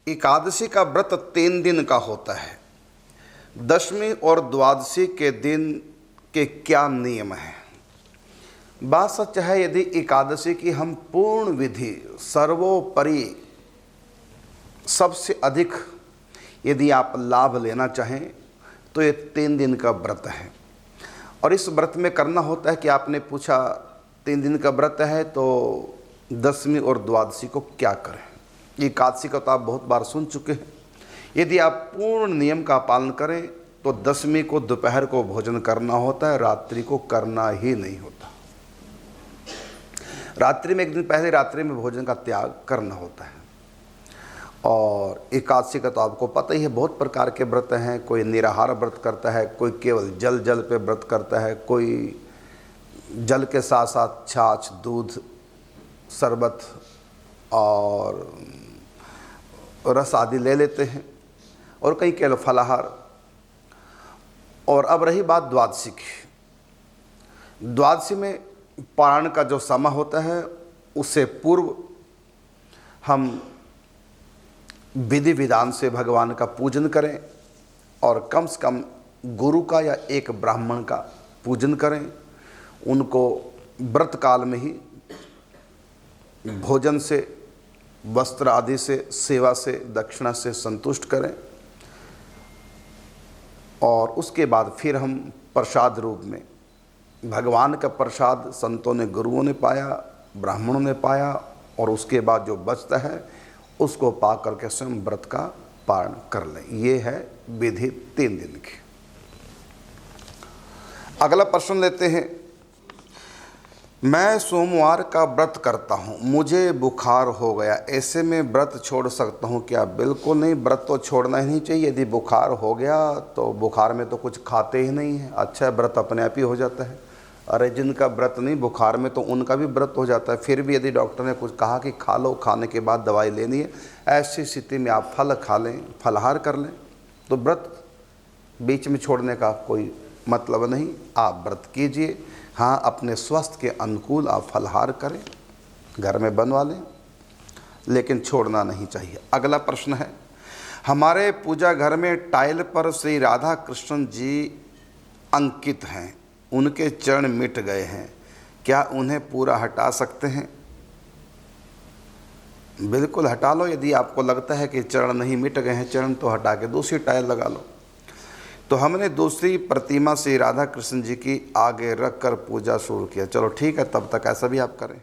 एकादशी का व्रत 3 दिन का होता है। दशमी और द्वादशी के दिन के क्या नियम हैं? बात सच है, यदि एकादशी की हम पूर्ण विधि सर्वोपरि सबसे अधिक यदि आप लाभ लेना चाहें तो ये 3 दिन का व्रत है। और इस व्रत में करना होता है कि आपने पूछा 3 दिन का व्रत है तो दशमी और द्वादशी को क्या करें। एकादशी का तो आप बहुत बार सुन चुके हैं। यदि आप पूर्ण नियम का पालन करें तो दशमी को दोपहर को भोजन करना होता है, रात्रि को करना ही नहीं होता। रात्रि में एक दिन पहले रात्रि में भोजन का त्याग करना होता है। और एकादशी का तो आपको पता ही है, बहुत प्रकार के व्रत हैं। कोई निराहार व्रत करता है, कोई केवल जल पे व्रत करता है, कोई जल के साथ साथ छाछ, दूध, शरबत और रस आदि ले लेते हैं, और कई केवल फलाहार। और अब रही बात द्वादशी की। द्वादशी में पारण का जो समय होता है उससे पूर्व हम विधि विधान से भगवान का पूजन करें और कम से कम गुरु का या एक ब्राह्मण का पूजन करें। उनको व्रत काल में ही भोजन से, वस्त्र आदि से, सेवा से, दक्षिणा से संतुष्ट करें। और उसके बाद फिर हम प्रसाद रूप में भगवान का प्रसाद संतों ने, गुरुओं ने पाया, ब्राह्मणों ने पाया, और उसके बाद जो बचता है उसको पा करके स्वयं व्रत का पारण कर लें। ये है विधि 3 दिन की। अगला प्रश्न लेते हैं। मैं सोमवार का व्रत करता हूँ, मुझे बुखार हो गया, ऐसे में व्रत छोड़ सकता हूँ क्या? बिल्कुल नहीं, व्रत तो छोड़ना ही नहीं चाहिए। यदि बुखार हो गया तो बुखार में तो कुछ खाते ही नहीं है, अच्छा है, व्रत अपने आप ही हो जाता है। अरे जिनका व्रत नहीं, बुखार में तो उनका भी व्रत हो जाता है। फिर भी यदि डॉक्टर ने कुछ कहा कि खा लो, खाने के बाद दवाई लेनी है, ऐसी स्थिति में आप फल खा लें, फलाहार कर लें, तो व्रत बीच में छोड़ने का कोई मतलब नहीं। आप व्रत कीजिए, हाँ, अपने स्वास्थ्य के अनुकूल आप फलाहार करें, घर में बनवा लें, लेकिन छोड़ना नहीं चाहिए। अगला प्रश्न है, हमारे पूजा घर में टाइल पर श्री राधा कृष्ण जी अंकित हैं, उनके चरण मिट गए हैं, क्या उन्हें पूरा हटा सकते हैं? बिल्कुल हटा लो। यदि आपको लगता है कि चरण नहीं मिट गए हैं, चरण तो हटा के दूसरी टाइल लगा लो। तो हमने दूसरी प्रतिमा से राधा कृष्ण जी की आगे रख कर पूजा शुरू किया। चलो ठीक है, तब तक ऐसा भी आप करें।